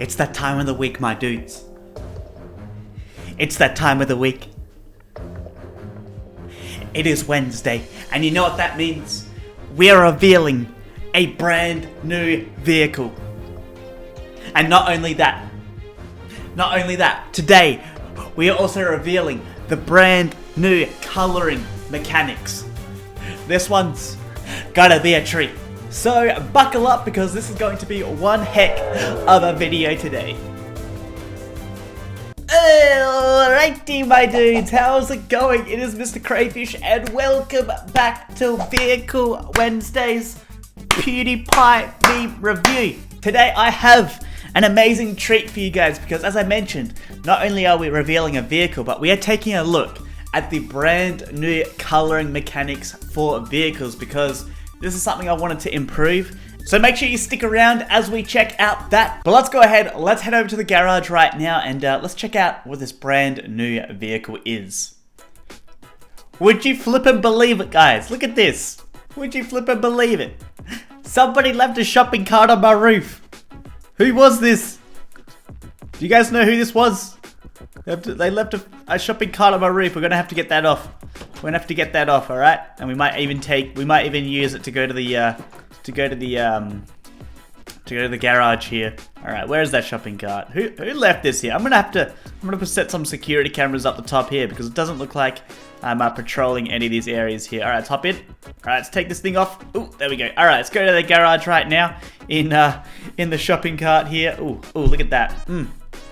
It's that time of the week, my dudes. It's that time of the week. It is Wednesday, and you know what that means? We are revealing a brand new vehicle. And not only that, today we are also revealing the brand new coloring mechanics. This one's gotta be a treat. So buckle up, because this is going to be one heck of a video today. Alrighty, my dudes, how's it going? It is MrCrayfish, and welcome back to Vehicle Wednesday's PewDiePie meme review. Today I have an amazing treat for you guys, because as I mentioned, not only are we revealing a vehicle, but we are taking a look at the brand new coloring mechanics for vehicles, because this is something I wanted to improve. So make sure you stick around as we check out that. But let's go ahead, let's head over to the garage right now, and let's check out what this brand new vehicle is. Would you flip and believe it, guys? Look at this. Would you flip and believe it? Somebody left a shopping cart on my roof. Who was this? Do you guys know who this was? They left a shopping cart on my roof. We're gonna have to get that off. We're gonna have to get that off, all right? And we might even use it to go to the garage here. All right, where's that shopping cart? Who left this here? I'm gonna set some security cameras up the top here, because it doesn't look like I'm patrolling any of these areas here. All right, let's hop in. All right, let's take this thing off. Ooh, there we go. All right, let's go to the garage right now in the shopping cart here. Ooh, look at that.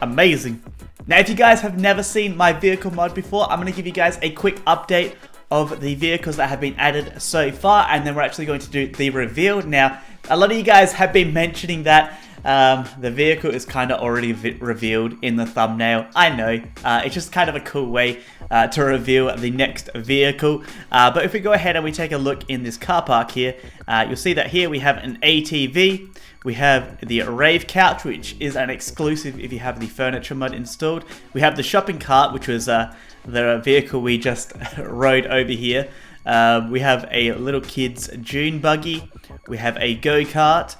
Amazing. Now, if you guys have never seen my vehicle mod before, I'm going to give you guys a quick update of the vehicles that have been added so far, and then we're actually going to do the reveal. Now, a lot of you guys have been mentioning that the vehicle is kind of already revealed in the thumbnail. I know, it's just kind of a cool way to reveal the next vehicle. But if we go ahead and we take a look in this car park here, you'll see that here we have an ATV. We have the rave couch, which is an exclusive if you have the furniture mod installed. We have the shopping cart, which was the vehicle we just rode over here. We have a little kid's dune buggy. We have a go-kart.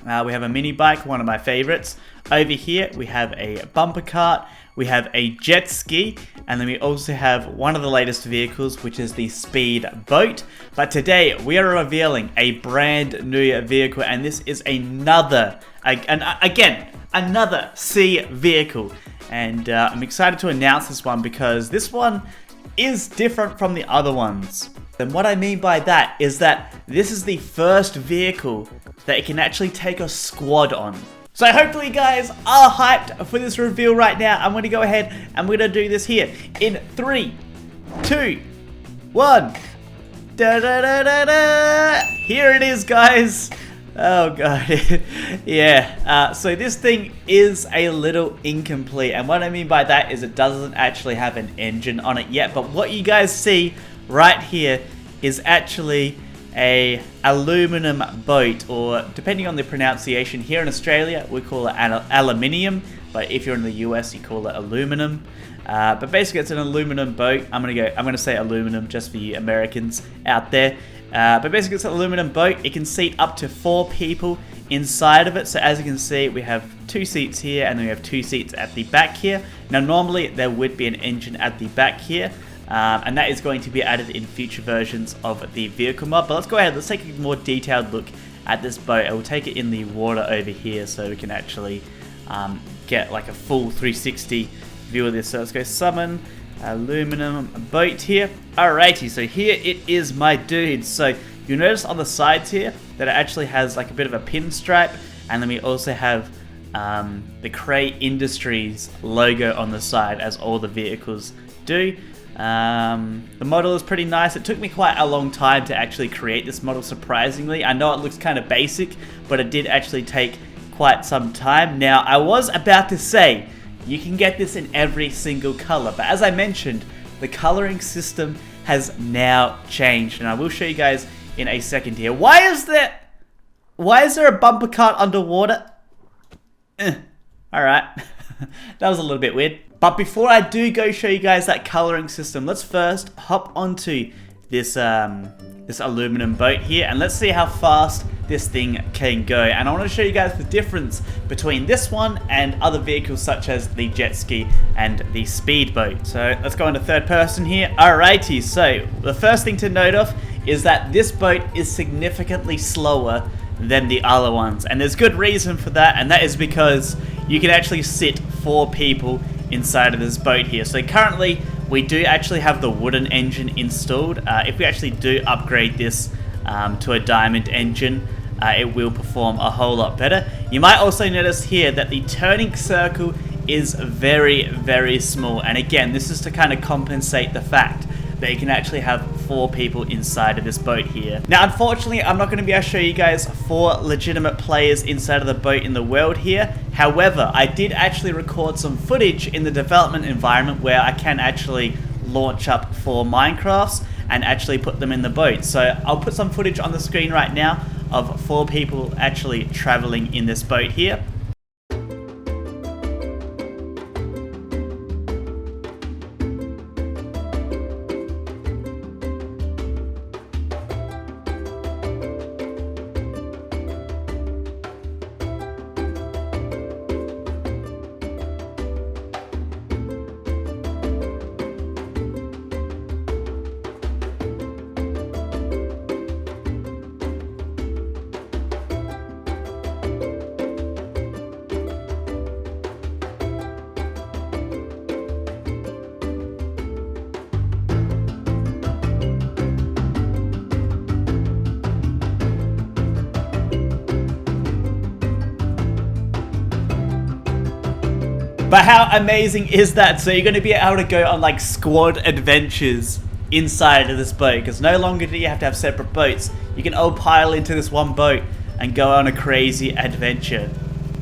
We have a mini bike, one of my favorites. Over here, we have a bumper cart. We have a jet ski, and then we also have one of the latest vehicles, which is the speed boat. But today we are revealing a brand new vehicle, and this is another C vehicle. And I'm excited to announce this one, because this one is different from the other ones. And what I mean by that is that this is the first vehicle that it can actually take a squad on. So hopefully you guys are hyped for this reveal right now. I'm going to go ahead and we're going to do this here in 3, 2, 1. Da, da, da, da, da. Here it is, guys. Oh god. Yeah, so this thing is a little incomplete, and what I mean by that is it doesn't actually have an engine on it yet. But what you guys see right here is actually a aluminum boat, or depending on the pronunciation, here in Australia we call it aluminium, but if you're in the US you call it aluminum. But basically it's an aluminum boat. I'm gonna say aluminum just for you Americans out there. But basically it's an aluminum boat. It can seat up to 4 people inside of it. So as you can see, we have 2 seats here, and then we have 2 seats at the back here. Now normally there would be an engine at the back here, and that is going to be added in future versions of the vehicle mod. But let's go ahead, let's take a more detailed look at this boat. I will take it in the water over here so we can actually get like a full 360 view of this. So let's go summon aluminum boat here. Alrighty, so here it is, my dudes. So you'll notice on the sides here that it actually has like a bit of a pinstripe, and then we also have the Cray Industries logo on the side, as all the vehicles do. The model is pretty nice. It took me quite a long time to actually create this model, surprisingly. I know it looks kind of basic, but it did actually take quite some time. Now, I was about to say you can get this in every single color, but as I mentioned, the coloring system has now changed, and I will show you guys in a second here. Why is there a bumper cart underwater? Alright. That was a little bit weird. But before I do go show you guys that coloring system, let's first hop onto this this aluminum boat here, and let's see how fast this thing can go. And I want to show you guys the difference between this one and other vehicles such as the jet ski and the speedboat. So let's go into third person here. Alrighty, so the first thing to note of is that this boat is significantly slower than the other ones, and there's good reason for that, and that is because you can actually sit 4 people inside of this boat here. So currently we do actually have the wooden engine installed. If we actually do upgrade this to a diamond engine, it will perform a whole lot better. You might also notice here that the turning circle is very, very small, and again, this is to kind of compensate the fact that you can actually have 4 people inside of this boat here. Now, unfortunately, I'm not going to be able to show you guys 4 legitimate players inside of the boat in the world here. However, I did actually record some footage in the development environment where I can actually launch up 4 Minecrafts and actually put them in the boat. So I'll put some footage on the screen right now of 4 people actually traveling in this boat here. But how amazing is that? So you're going to be able to go on like squad adventures inside of this boat, because no longer do you have to have separate boats. You can all pile into this one boat and go on a crazy adventure.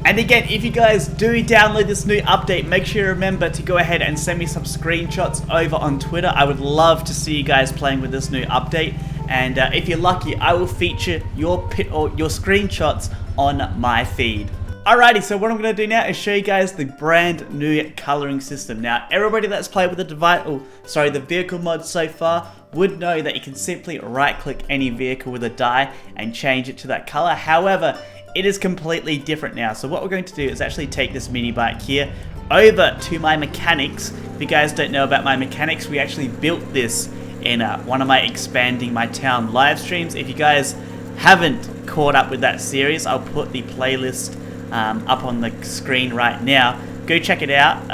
And again, if you guys do download this new update, make sure you remember to go ahead and send me some screenshots over on Twitter. I would love to see you guys playing with this new update. And if you're lucky, I will feature your screenshots on my feed. Alrighty, so what I'm going to do now is show you guys the brand new coloring system. Now, everybody that's played with the vehicle mod so far would know that you can simply right-click any vehicle with a die and change it to that color. However, it is completely different now. So what we're going to do is actually take this mini bike here over to my mechanics. If you guys don't know about my mechanics, we actually built this in one of my Expanding My Town live streams. If you guys haven't caught up with that series, I'll put the playlist up on the screen right now. Go check it out,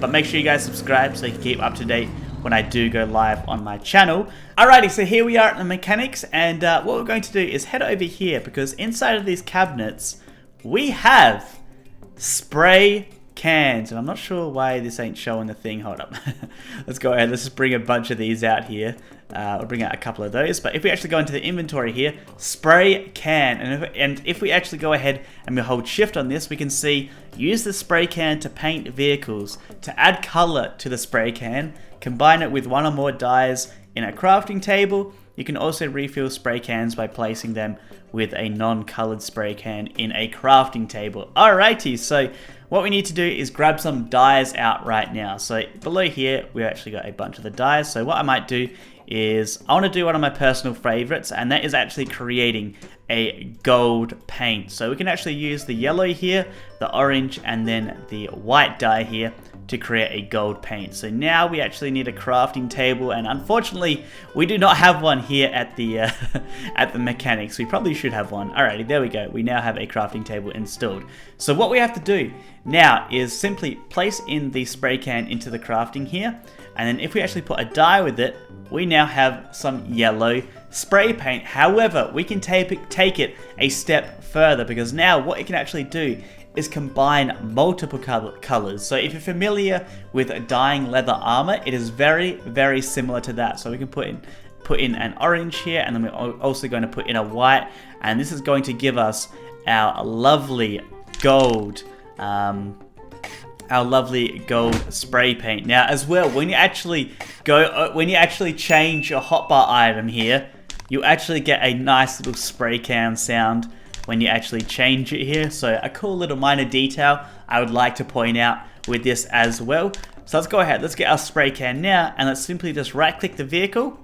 but make sure you guys subscribe so you can keep up to date when I do go live on my channel. Alrighty, so here we are at the mechanics, and what we're going to do is head over here, because inside of these cabinets we have spray cans, and I'm not sure why this ain't showing the thing. Hold up. Let's go ahead, let's just bring a bunch of these out here. We'll bring out a couple of those, but if we actually go into the inventory here, spray can, and if we actually go ahead and we hold shift on this, we can see use the spray can to paint vehicles, to add color to the spray can, combine it with 1 or more dyes in a crafting table. You can also refill spray cans by placing them with a non-colored spray can in a crafting table. Alrighty, so what we need to do is grab some dyes out right now. So below here, we actually got a bunch of the dyes. So what I might do is, I want to do one of my personal favorites, and that is actually creating a gold paint. So we can actually use the yellow here, the orange, and then the white dye here to create a gold paint. So now we actually need a crafting table, and unfortunately we do not have one here at the at the mechanics. We probably should have one. Alrighty, there we go. We now have a crafting table installed. So what we have to do now is simply place in the spray can into the crafting here, and then if we actually put a dye with it, we now have some yellow spray paint. However, we can take it a step further, because now what you can actually do is combine multiple colors. So if you're familiar with dyeing leather armor, it is very, very similar to that. So we can put in an orange here, and then we're also going to put in a white, and this is going to give us our lovely gold spray paint. Now as well, when you actually change your hotbar item here, you actually get a nice little spray can sound when you actually change it here. So a cool little minor detail I would like to point out with this as well. So let's go ahead, let's get our spray can now, and let's simply just right click the vehicle.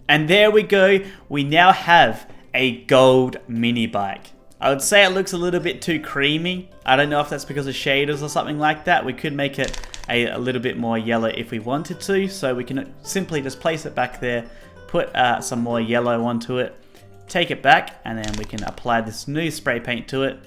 And there we go, we now have a gold mini bike. I would say it looks a little bit too creamy. I don't know if that's because of shaders or something like that. We could make it a little bit more yellow if we wanted to. So we can simply just place it back there, put some more yellow onto it, take it back, and then we can apply this new spray paint to it.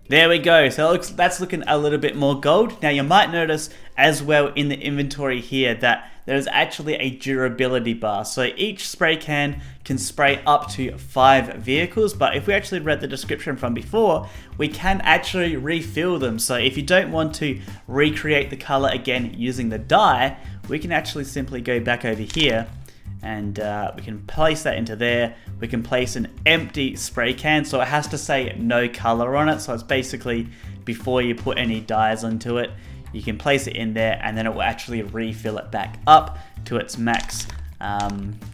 There we go. So that's looking a little bit more gold. Now you might notice as well in the inventory here that there's actually a durability bar. So each spray can spray up to 5 vehicles, but if we actually read the description from before, we can actually refill them. So if you don't want to recreate the color again using the dye, we can actually simply go back over here and we can place that into there. We can place an empty spray can, so it has to say no color on it. So it's basically before you put any dyes onto it, you can place it in there and then it will actually refill it back up to its max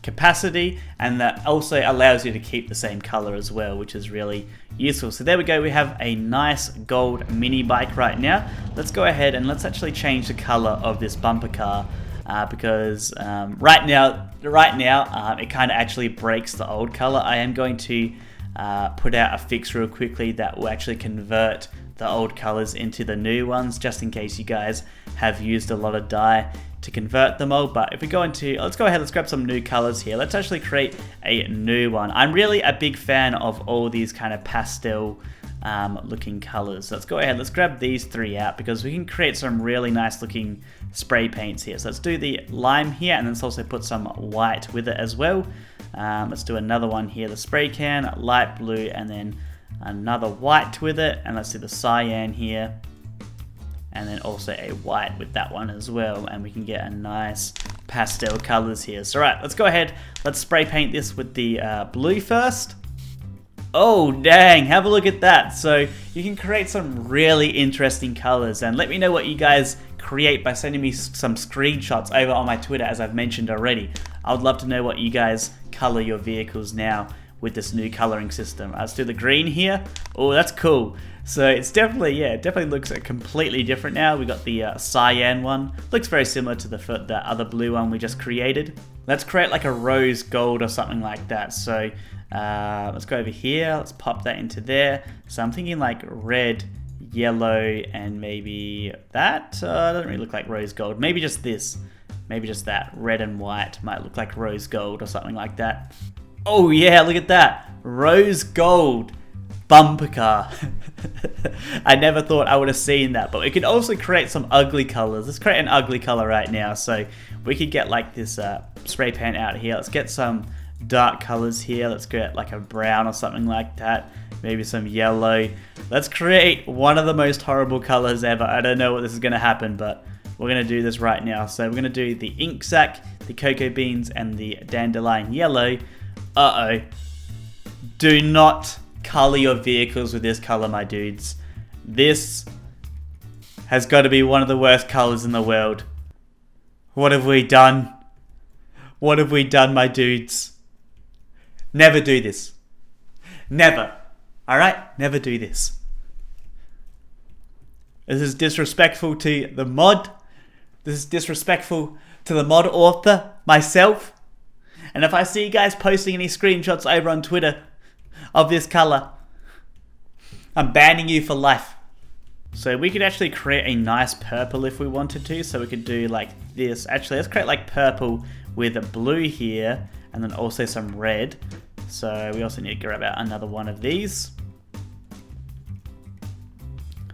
capacity, and that also allows you to keep the same color as well, which is really useful. So there we go, we have a nice gold mini bike right now. Let's go ahead and let's actually change the color of this bumper car. Because right now it kind of actually breaks the old color. I am going to put out a fix real quickly that will actually convert the old colors into the new ones, just in case you guys have used a lot of dye to convert them all. But if we go into, let's go ahead, let's grab some new colors here. Let's actually create a new one. I'm really a big fan of all these kind of pastel looking colors. So let's go ahead, let's grab these 3 out because we can create some really nice looking spray paints here. So let's do the lime here, and let's also put some white with it as well. Let's do another one here, the spray can, light blue, and then another white with it, and let's do the cyan here, and then also a white with that one as well, and we can get a nice pastel colors here. So right, let's go ahead, let's spray paint this with the blue first. Oh dang, have a look at that. So you can create some really interesting colors, and let me know what you guys create by sending me some screenshots over on my Twitter, as I've mentioned already. I would love to know what you guys color your vehicles now with this new coloring system. Let's do the green here. Oh, that's cool. So it's definitely, yeah, it definitely looks completely different now. We got the cyan one. Looks very similar to the other blue one we just created. Let's create like a rose gold or something like that. So let's go over here. Let's pop that into there. So I'm thinking like red, yellow, and maybe that. Doesn't really look like rose gold. Maybe just this. Maybe just that. Red and white might look like rose gold or something like that. Oh yeah, look at that. Rose gold bumper car. I never thought I would have seen that, but we could also create some ugly colors. Let's create an ugly color right now. So we could get like this spray paint out here. Let's get some dark colors here. Let's get like a brown or something like that. Maybe some yellow. Let's create one of the most horrible colors ever. I don't know what this is going to happen, but we're going to do this right now. So we're going to do the ink sac, the cocoa beans, and the dandelion yellow. Uh-oh. Do not color your vehicles with this color, my dudes. This has got to be one of the worst colors in the world. What have we done? What have we done, my dudes? Never do this. Never. Alright? Never do this. This is disrespectful to the mod. This is disrespectful to the mod author, myself. And if I see you guys posting any screenshots over on Twitter of this color, I'm banning you for life. So we could actually create a nice purple if we wanted to. So we could do like this. Actually, let's create like purple with a blue here, and then also some red. So we also need to grab out another one of these.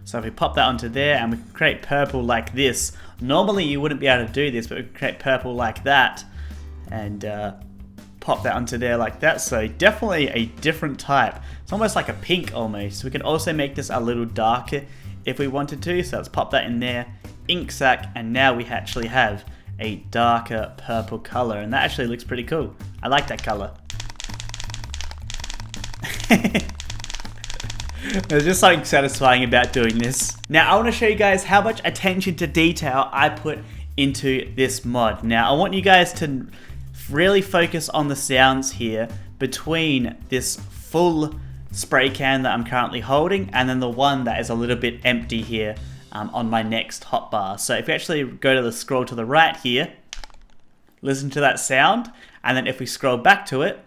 So if we pop that onto there, and we can create purple like this. Normally you wouldn't be able to do this, but we can create purple like that, and pop that onto there like that. So definitely a different type. It's almost like a pink almost. We can also make this a little darker if we wanted to. So let's pop that in there, ink sac, and now we actually have a darker purple color, and that actually looks pretty cool. I like that color. There's just something satisfying about doing this. Now I want to show you guys how much attention to detail I put into this mod. Now I want you guys to really focus on the sounds here between this full spray can that I'm currently holding and then the one that is a little bit empty here on my next hotbar. So if we actually go to the scroll to the right here, listen to that sound, and then if we scroll back to it,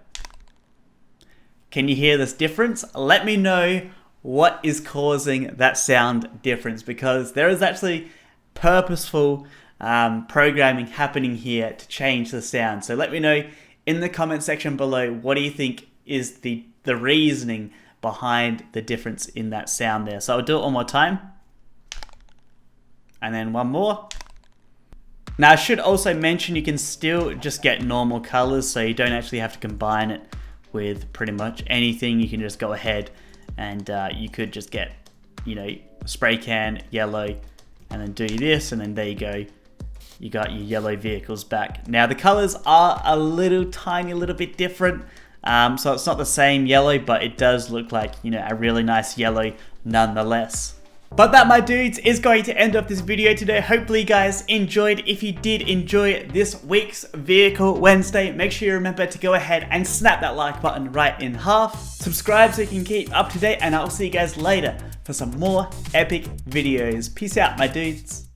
Can you hear this difference? Let me know what is causing that sound difference, because there is actually purposeful programming happening here to change the sound. So let me know in the comment section below, what do you think is the reasoning behind the difference in that sound there. So I'll do it one more time. And then one more. Now I should also mention you can still just get normal colors, so you don't actually have to combine it with pretty much anything. You can just go ahead and you could just get, you know, spray can, yellow, and then do this, and then there you go. You got your yellow vehicles back. Now the colors are a little bit different. So it's not the same yellow, but it does look like, you know, a really nice yellow nonetheless. But that, my dudes, is going to end up this video today. Hopefully you guys enjoyed. If you did enjoy this week's Vehicle Wednesday, make sure you remember to go ahead and snap that like button right in half. Subscribe so you can keep up to date, and I'll see you guys later for some more epic videos. Peace out, my dudes.